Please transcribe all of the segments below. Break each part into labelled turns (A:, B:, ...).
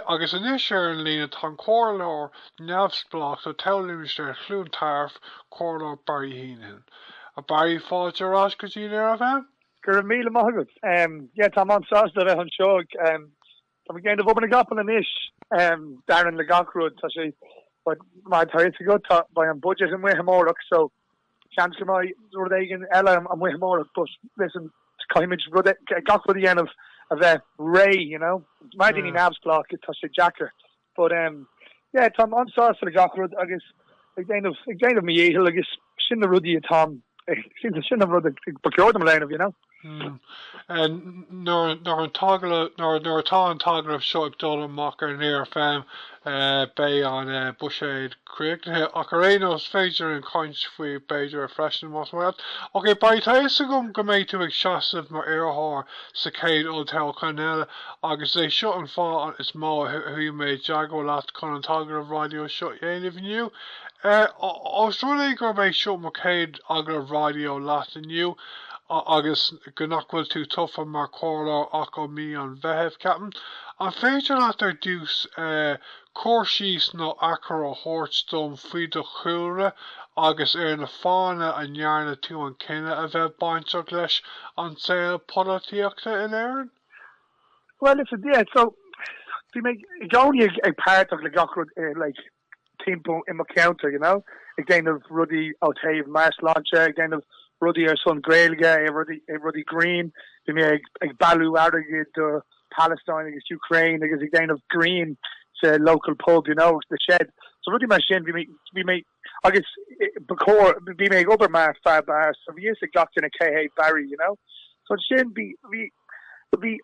A: Agus inis ar an lína tá comhairleoir Neamhspleách do Taillimiste Chlún Tarf comhairleoir Barry Heneghan. A Barry fáilte rás go dtí ar a bheith?
B: Gur míle maithagad. Tá an sás de bheith an seog. Tá mi géanamh obair na gapal inis Darren le Comh tá sé má tá is go tá ba an budget an muhamórach, so chans go mai rud éigen eile an muhamórach, but listen, caiimiid gach rud dhéanamh a bheith ré, you know. Mai dini Neamhspleách tá sé Jacker. But yeah, tá an sás le gach rud agus ag déanamh mi éhil agus sin na rudí atá sin na rud bacordam leanamh, you know.
A: Nor atá an tagalah seo ag dul amach ar near fam bé an buséid cruignithe ach ar éonos féidir an coint faoi beidir a freisin más bhfuil. Ok, baid tá is go méid tú ag seasamh mar iarrthóir sa céad olltoghchan eile agus é seo an fá is má hu méid deagó leat chun an tagalah radio seo dhéanamh inniu. Os rud é gur méid seo mar céad agalah radio leat inniu agus gnachfuil tú tufa mar comhairleoir ach ó mí an bheitheh ceapan. An féidir leat ar dús cóirsíos nó achar ó thuairt faoi do chúlra agus ar na fána a nearna tú an cinenne a bheith bainteach leis an saoil políochta in Éireann?
B: Well, it's so we make only a part of the gacrod like timpo in my counter, you know. Again of Ruddy Olltoghchán Mars launcher, again of Ruddy our son Gaeilge, Ruddy Green, we make a Bhaile Átha Cliath Palestine against Ukraine, against again of Green, it's a local pub, you know, the shed. So Ruddy machine we make I guess before we make over mar far bars, so we used to got in a K Barry, you know. So it shouldn't be the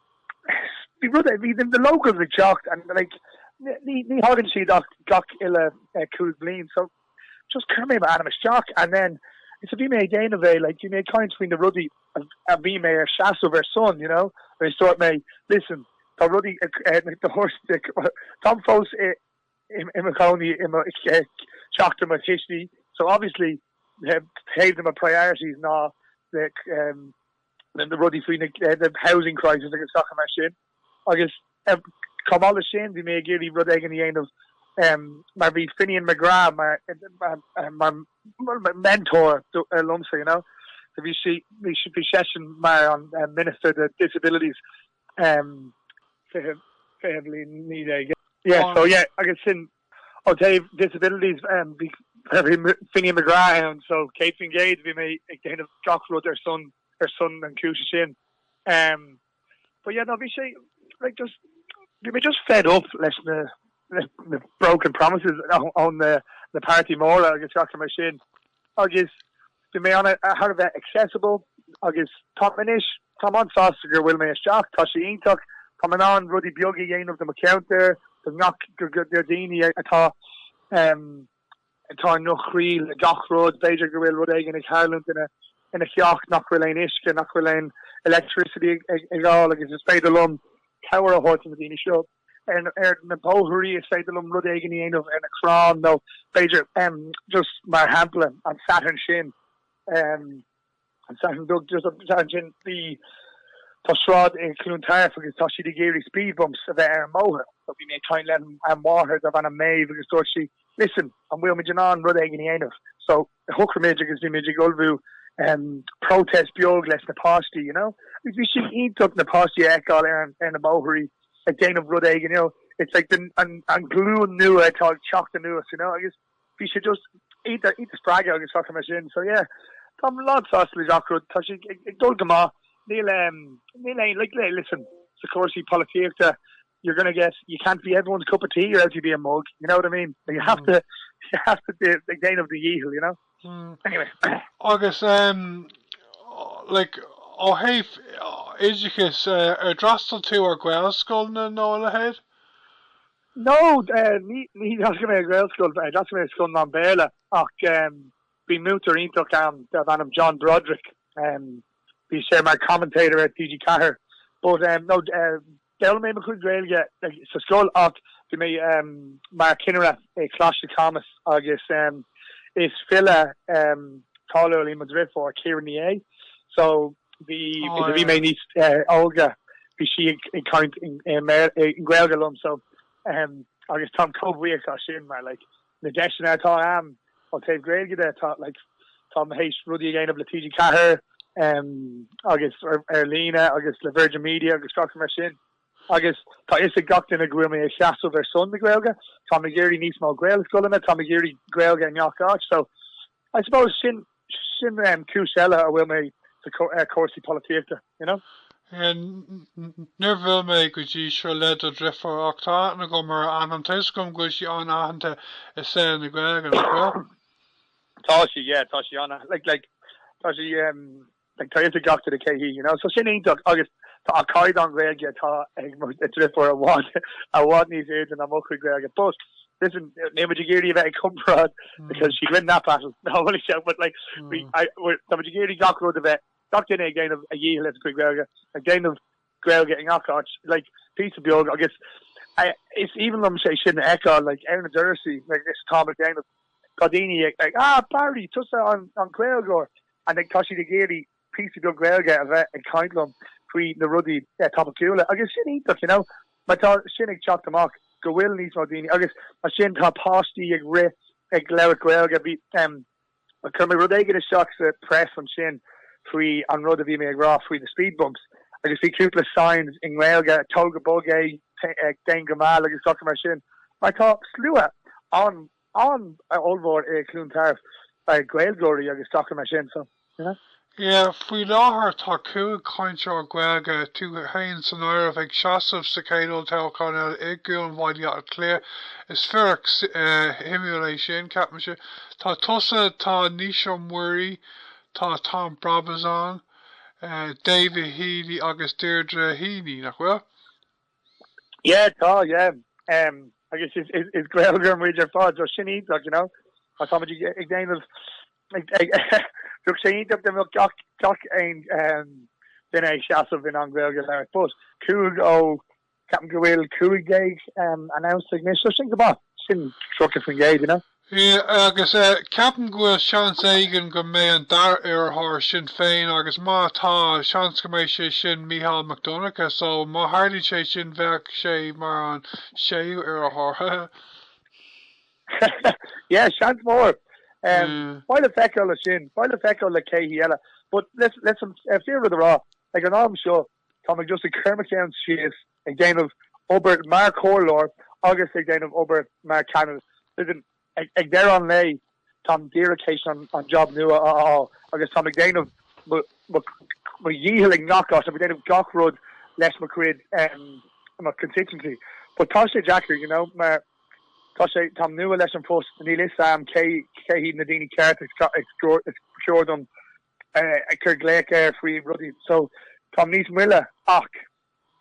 B: locals are shocked and like ni hagen si gach ille cool blean, so just come in Adam shock and then it's a be me again of a like you made kind between the Ruddy and be me or seasamh her son, you know. They sort me listen the Ruddy the horse stick Tom Fos in McConey shocked him at history, so obviously paid them a priorities now the Ruddy the housing crisis like it's talking machine. I guess come all the shame we may give you Rud Egg in the end of maybe Finian McGrath, my mentor alumsa, you know. So we should be session my on Minister of Disabilities yeah, so yeah, I guess in I'll tell you disabilities Finian McGrath and so Kate Gage we may kind of Jock Rud their son and Cushin. But yeah, no, we say like we just fed up listen the broken promises on the party more. I guess talking machine. I guess we may on how of that accessible. I guess top minish. Tom on Foster will me a shock. Tashi Intok coming on Ruddy Biogi Yain of the McCounter. The knock Gardini atá Nuchri Gach Road Beja Goril Rud Egin Harland in a shock Knockwillain Ishka Knockwillain electricity all like it's a spade alum Tower of Horton Medina show and the Bohuri is spade alum Rud Egin and a Cron no Beja just my Hamplin on Saturn Shin and Saturn Doug just Saturn the Toshrod in Cluntar for his Toshi the Geary speed bumps of Air Moher. So we may try and let him and water of an May because Toshi listen and we'll make on Rud Egin the so the hooker magic is the magic Ulvu protest biog less Napasti, you know. We should eat up Napasti Ekal and the Bohuri again of Rud Egin, you know. It's like the and glue new I thought shock the newest, you know. I guess we should just eat the sprag I guess talking machine. So yeah. Tom Lord Sausage Acrod Toshi Dulgama Neil like listen, of course politics you're gonna get you can't be everyone's cup of tea or else you be a mug, you know what I mean? You have to do the gain of the year, you know. Anyway.
A: Agus like ó héh Idirchas drastal tú ar Gaelscoil na nó ahead?
B: No, ní that's go mé Gaelscoil, that's go mé Scon an Béla ach be mutar intach am Vanam John Broderick be share my commentator at DG Cahir. But no Del me could Gaeilge so skull ach be me Mark Kinnera Clash the Thomas agus is Filla Paulo Madrid for Kieran A. So the may need Olga be she in count in Gaeilge so agus Tom Cobh sin mar like na deisina atá I'll take Gaeilge there like Tom Hayes ruddy again of Letigia Cahir agus Lena agus le Virgin Media agus Stock mar sin agus tá is a gatain a gcuil mé seasamh ver son na Gaeilge Tá Géirí níos má Gael scoilna Tá Géirí Gaeilge an Neamhspleách so I suppose sin cúsella a bhfuil mé cuasaí políochta you know
A: Níor bhfuil mé go dtí seo le a ddrifa achta na go mar an teis gom go sí an áhananta is sé na Gaeilge nach
B: Tá sí anna like tá sí tá is a gatain a céhí you know so sin ionach agus tá a caiid an Gaeilge tá ag ddrifa a bhád níos éid an am chu Gaeilge but listen, Géirí bheith ag cumrád because she win that battle no but like Géirí gachród a bheith Doctor a gain of a year let's quick a gain of Gaeilge getting Olltoghchán like piece of biog I guess it's even them say shouldn't echo like Aaron Jersey like this Tom again of Cardini like Barry just on Gaeilge and then Tashi the Géirí piece of biog Gaeilge of a kindlum pre the ruddy top of Cula I guess sin you know but sin chop them off go will needs Maldini I guess a sin top pasty ag ri ag lewer Gaeilge be come rudde get a shocks press from sin free on road of me raw free the speed bumps. I just see couple signs in Gaeilge, Toga Boge, Dengamal, like a soccer machine. I thought slew on Olltoghchán Clun Tarf by Gaeilge glory like a soccer machine. So you know.
A: Yeah, faoi láthair tá cúig caintear Gaeilge tú hain san áireamh ag seasamh sa céad olltoghchan gCuan Bhaile Átha Cliath is fearach himiú é sin ceapan se tá tusa tá Níosio Muirí tá Tom Brabazon David Healy agus Deirdre Heaney nach bhfuil?
B: Yeah, I guess it's Gaeilge and Major Fodge or sin ionach you know I thought you get again of look saying up them gach ein then a seasamh in an Gaeilge there but cool Captain Gael Gaeilge announced ignition think about sin struck from Gaeilge you know
A: Yeah, agus Captain Gael seans éigean go Meán iarrthóir sin féin agus má tá seans go méid sé sin Micheál McDonagh so má hardí sé sin bheadh sé mar an séú iarrthóir
B: yeah seans mór Bhaile feicáil le sin Bhaile feicáil le céhí eile but let's fear of the raw like an arm show Tá just a Kermacán sias ag déanamh obair mar chomhlór agus ag déanamh obair mar canal listen ag there on lei Tom dearcation on job nua agus Tom McDain ma yeeling knockout of McDain gachrod less McCreed my constituency but Tasha Jacker you know ma Tasha Tom nua less post Neil Sam K Nadini Carter explored them Kirk free ruddy so Tom Nies Miller Ach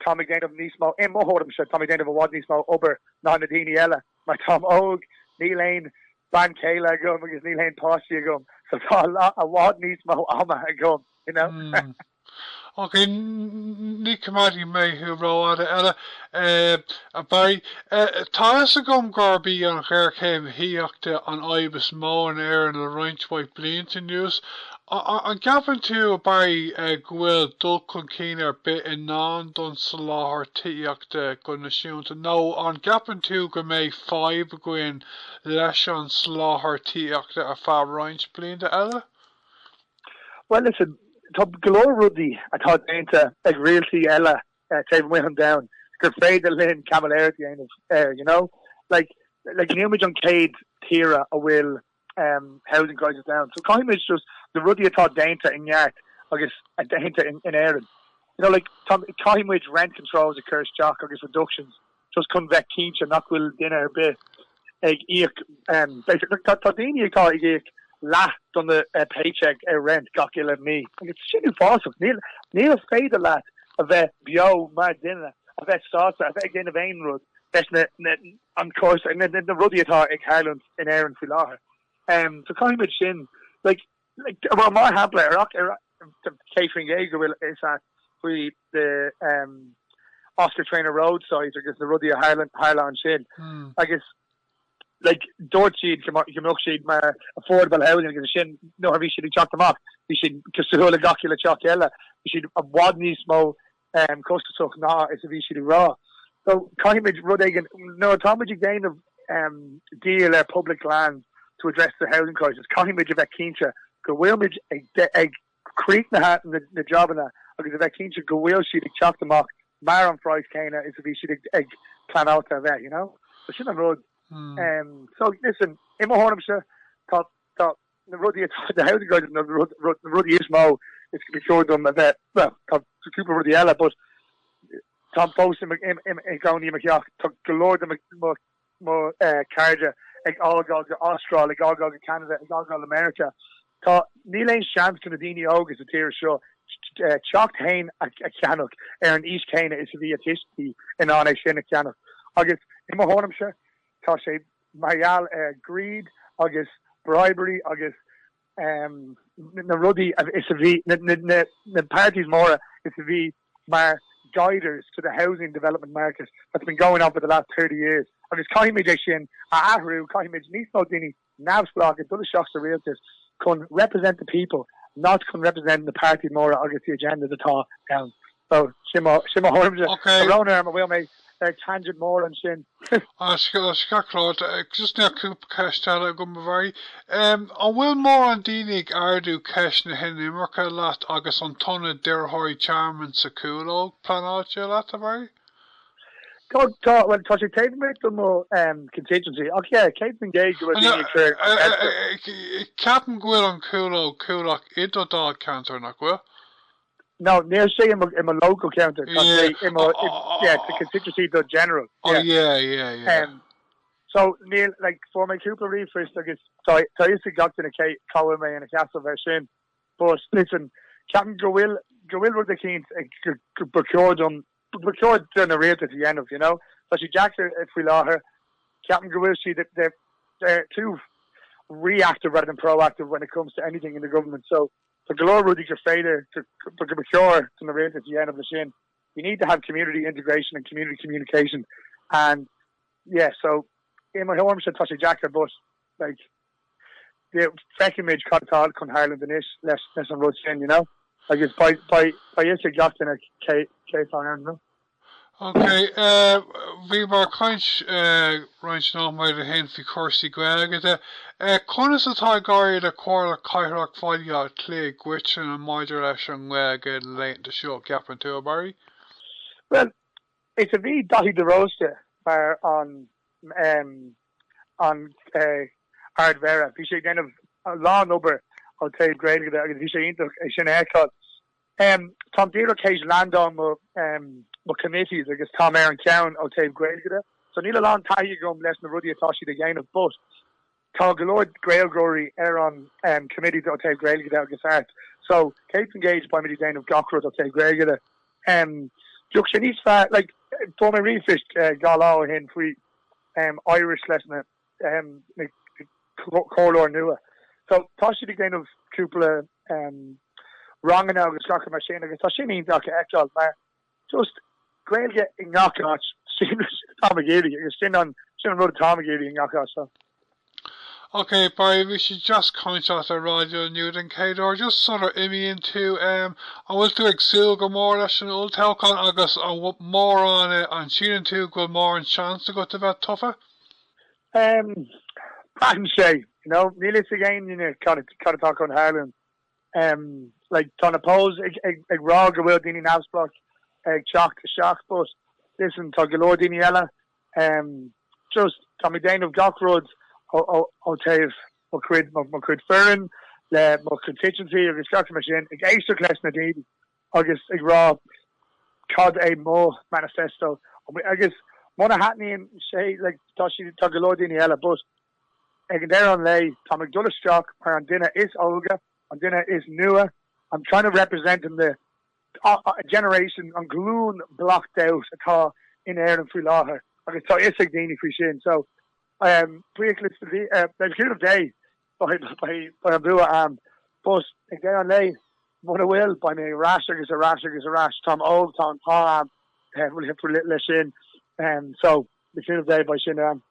B: Tom McDain of Niesmo in Mohodam said Tom McDain of a wad Niesmo over non Nadini Ella my Tom Og Neil Lane Ban Kayla gum because Neil Lane Postia gum so a wad needs mo ama gum you know
A: Okay, ní cumadi mé hu ráda eile a bai tá a gom garbí an ghaircéim híochta an aibas mó an air an a rointmhaid blianta news an gapan tú a bai ghuil dul chun cín ar bit in ná don sa láthair tíochta go náisiúnta nó an gapan tú go mé fáib a gcuin leis an sa láthair tíochta a fá roint blianta eile?
B: Well listen Tá galore ruddy atá déanta ag realty ella taking him down gur féidir linn cavalier end of you know like an image on Cade Tira a will housing prices down so caiimiid just the ruddy atá déanta in yard agus a déanta in Aaron you know like caiimiid rent controls occurs jock agus reductions just come back keen not will dinner bit ag basically Tardini call ag la on the paycheck rent gacil and me it's shit impossible Neil fade a lot of that bio my dinner of that sauce of again of Ain road that's on course and then the ruddy atá ag Harland in Aaron fi láthair so caiimiid sin like well my hapla catering Gaeilge will is at we the Oscar Trainer road size I guess the ruddy Highland sin I guess like Dortcheed Sheed my affordable housing because shin no we should chop them off we should Kasuhula Gacula Chokella we should a wadney small coastal soak na it's a we should raw So Cahimid Rudagan, no, Tommy gain of deal public land to address the housing crisis. Cahimid of Ekincha, go Wilmid a creek na hat in the job in that. Because if Ekincha go will she the chop them off, Mar on Fries Kana is to be she egg plan out of that, you know? So shouldn't road. So listen, in my Hornhamshire, thought the Ruddy the housing crisis the Ruddy is more it's gonna be showed them a bit well, Cooper Ruddy Ella, but Tom Post in County McKeoch took the Lord more Carja, like all go to Australia, like all go to Canada, like all go to America. Thought Neil Ain Shams to Nadini Ogus a tier show. Chalked Hain a Cannock, Aaron East Cana is the Atishti in on a Shin a Cannock. August in my Hornhamshire, Tasha Marial greed, August bribery, August the Ruddy is a V the parties more is a V Mar guiders to the housing development market that's been going on for the last 30 years. And it's Cahimid Shin, Ahru, Cahimid, Neamhspleách, Neamhspleách, and other shocks to realtors can represent the people, not can represent the party more or the agenda to talk down. So, Shima Hormja, around there, I will make tangent more on Shin.
A: Scott, just now Cooper Castella Gumbavari. I will more on Dinig Ardu Kesh na Henimmerka Lat Agus on Tona Derhoi Charman Sakulo plan out Latavari?
B: Well, Toshi Kate made them more contingency. Okay, Kate engaged with
A: Captain Gwill on Kulok into dáilcheantar nach Gwill?
B: No, near say in my local counter. Yeah, the constituency the general.
A: Oh yeah.
B: So Neil, like for my Cooper Reef first, I guess so I used to got to the Kate Colin May and a castle version. But listen, Captain Gawill were the keen procured the rate at the end of, you know. So she jacked her if we law her. Captain Gawill she they're too reactive rather than proactive when it comes to anything in the government. So for Galore Rudy Fader to procure to the rate at the end of the shin, you need to have community integration and community communication. And yeah, so in my home should touch a jacker, but like the second image cut all con Ireland and ish less on road shin, you know. I guess by it's a got in a K on, you know.
A: Okay, we were kind right now by the hand for Corsi Gaeilge. Conas a Tigari the Quarla Cairach Phríora le Cliath Thuaidh and Moderation Gaeilge late the show gap into a Barry.
B: Well, it's a wee dotty the roaster on Ardvera. If you say kind of a long number, I'll tell you great that if you say into a shin haircut. Tom Deere cage land on my committees, I guess Tom Aaron Cowan, I'll tell you great that. So Neil Alon Tahi gum less than Ruddy Atashi the gain of but Tom Galord Grail Glory air on committees I'll tell you great that I guess art. So Kate engaged by me Dane of Gockrod I'll tell you great that. Junction East Fat like for my refish Gala hin free Irish lesson Corlor Nua. So Tashi the gain of Kupla wrong and now the stock of machine I guess she means okay actual just Gaeilge in Gaeilge Tom McGeady you're sitting on road Tom McGeady in Gaeilge so.
A: Okay, Barry, we should just contact the radio Newton Cador, just sort of immy into I will do Exil go more or less an Olltoghchán agus more on it on Sheeran 2 go more and chance to go to that tougher.
B: Patton Shay, you know, Neelis again, you know, kind of talk on Ireland. Like ton oppose ag raw go will Dini Neamhspleách shock to shock but listen to Galore Dini Ella just Tommy Dane of Dock Roads I'll tell you my crid Ferrin my contingency of the shock machine ag extra class na Davy August ag raw cod a more manifesto I guess Mona Hatney and Shay like Toshi to Galore Dini Ella but ag there on lay Tom McDullough shock where on dinner is Olga on dinner is Nua. I'm trying to represent in the a generation on gloon blocked out a car in air and free law her. I can tell it's a Dini free shin. So pre-eclipse the clear of day by a blue but again on lay what will by me rash is a rash Tom old Tom will have for little shin so the clear of day by shin